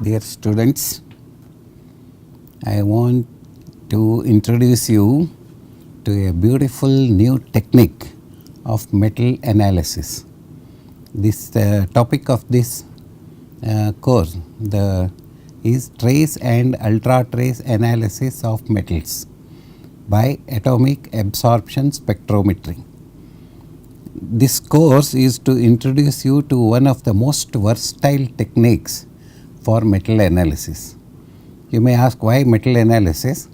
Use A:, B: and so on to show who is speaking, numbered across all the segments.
A: Dear students, I want to introduce you to a beautiful new technique of metal analysis. This topic of this course is trace and ultra trace analysis of metals by atomic absorption spectrometry. This course is to introduce you to one of the most versatile techniques for metal analysis. You may ask, why metal analysis?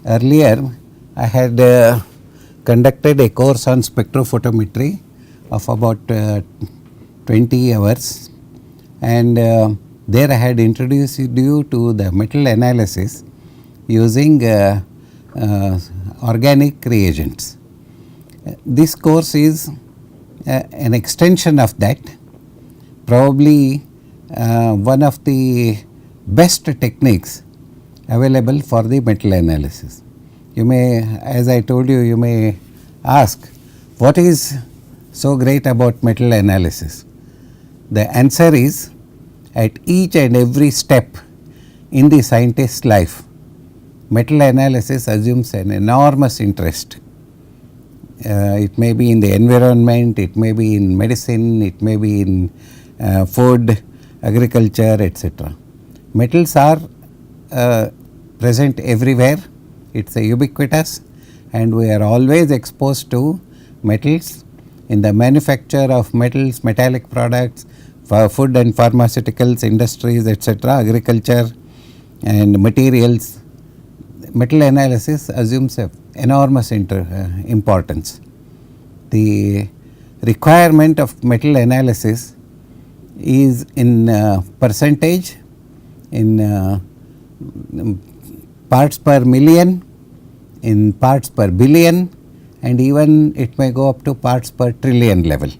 A: Earlier I had conducted a course on spectrophotometry of about 20 hours, and there I had introduced you to the metal analysis using organic reagents. This course is an extension of that, probably one of the best techniques available for the metal analysis. You may, as I told you, you may ask, what is so great about metal analysis? The answer is, at each and every step in the scientist's life, metal analysis assumes an enormous interest. It may be in the environment, it may be in medicine, it may be in food, agriculture, etc. Metals are present everywhere. It's a ubiquitous, and we are always exposed to metals in the manufacture of metals, metallic products, for food and pharmaceuticals, industries, etc., agriculture and materials. Metal analysis assumes an enormous importance. The requirement of metal analysis is in percentage, in parts per million, in parts per billion, and even it may go up to parts per trillion level.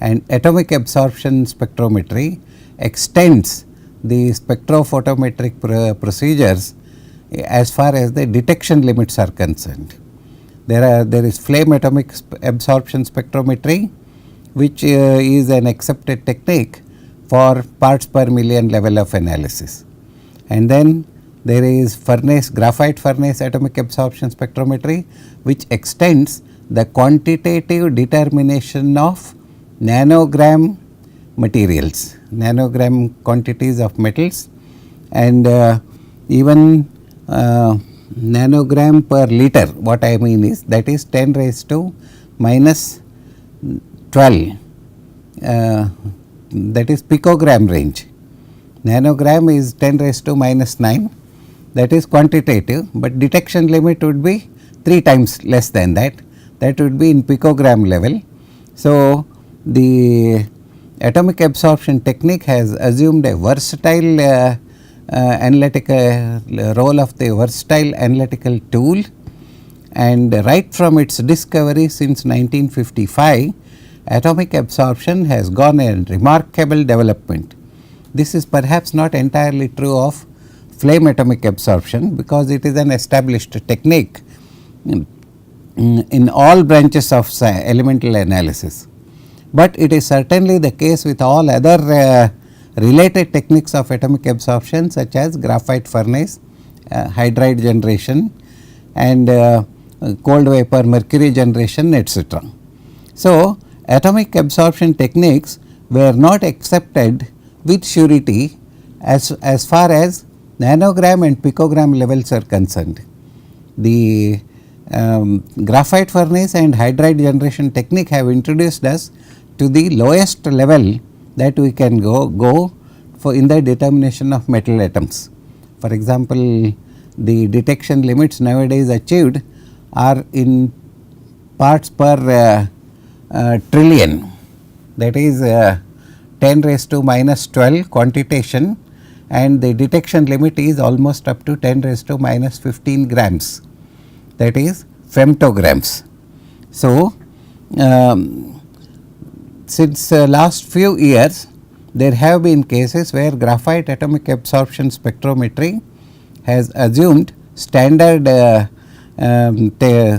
A: And atomic absorption spectrometry extends the spectrophotometric procedures as far as the detection limits are concerned. There is flame atomic absorption spectrometry, which is an accepted technique for parts per million level of analysis. And then there is graphite furnace atomic absorption spectrometry, which extends the quantitative determination of nanogram materials, nanogram quantities of metals, and even nanogram per liter. What I mean is, that is 10 raised to minus 12, that is picogram range. Nanogram is 10 raised to minus 9, that is quantitative, but detection limit would be 3 times less than that, that would be in picogram level. So, the atomic absorption technique has assumed a versatile analytical role of the versatile analytical tool, and right from its discovery since 1955, atomic absorption has gone a remarkable development. This is perhaps not entirely true of flame atomic absorption, because it is an established technique in all branches of elemental analysis, but it is certainly the case with all other related techniques of atomic absorption, such as graphite furnace, hydride generation, and cold vapor mercury generation, etc. So, atomic absorption techniques were not accepted with surety as far as nanogram and picogram levels are concerned. The graphite furnace and hydride generation technique have introduced us to the lowest level that we can go for in the determination of metal atoms. For example, the detection limits nowadays achieved are in parts per trillion, that is 10 raised to minus 12 quantitation, and the detection limit is almost up to 10 raised to minus 15 grams, that is femtograms. So, since last few years, there have been cases where graphite atomic absorption spectrometry has assumed standard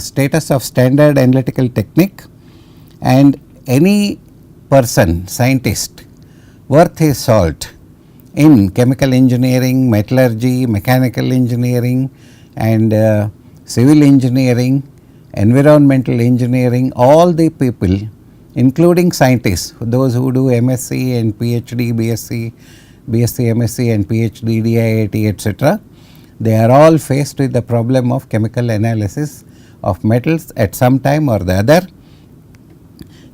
A: status of standard analytical technique, and any person, scientist worth his salt in chemical engineering, metallurgy, mechanical engineering and civil engineering, environmental engineering, all the people including scientists, those who do MSc and PhD, BSc, MSc and PhD, DIIT etc. They are all faced with the problem of chemical analysis of metals at some time or the other,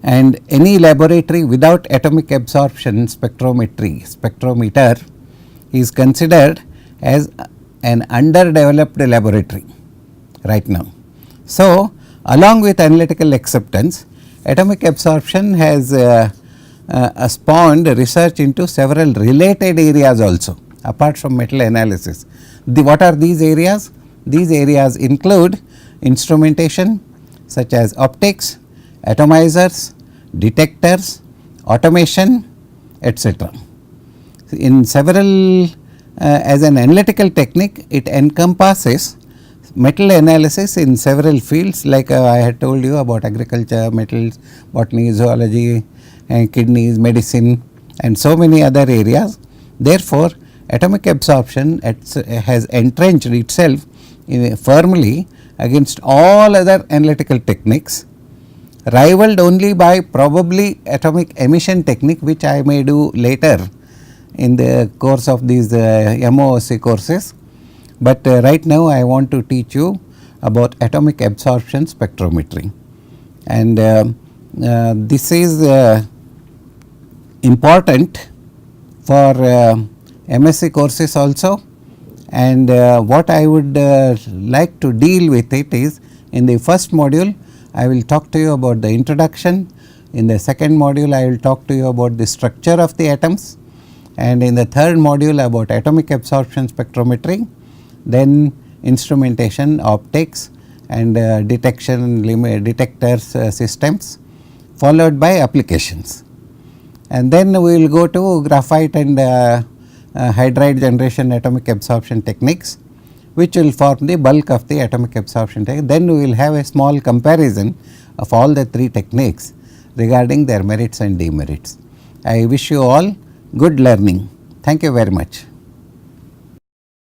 A: and any laboratory without atomic absorption spectrometer is considered as an underdeveloped laboratory right now. So, along with analytical acceptance, atomic absorption has spawned research into several related areas also apart from metal analysis. What are these areas? These areas include instrumentation such as optics, atomizers, detectors, automation etc. In several as an analytical technique, it encompasses metal analysis in several fields, like I had told you about agriculture, metals, botany, zoology, kidneys, medicine and so many other areas. Therefore, atomic absorption has entrenched itself firmly against all other analytical techniques, rivaled only by probably atomic emission technique, which I may do later in the course of these MOOC courses. But right now I want to teach you about atomic absorption spectrometry, and this is important for MSc courses also. And what I would like to deal with it is, in the first module I will talk to you about the introduction, in the second module I will talk to you about the structure of the atoms, and in the third module about atomic absorption spectrometry, then instrumentation, optics and detection detectors systems, followed by applications. And then we will go to graphite and hydride generation atomic absorption techniques, which will form the bulk of the atomic absorption technique. Then we will have a small comparison of all the three techniques regarding their merits and demerits. I wish you all good learning. Thank you very much.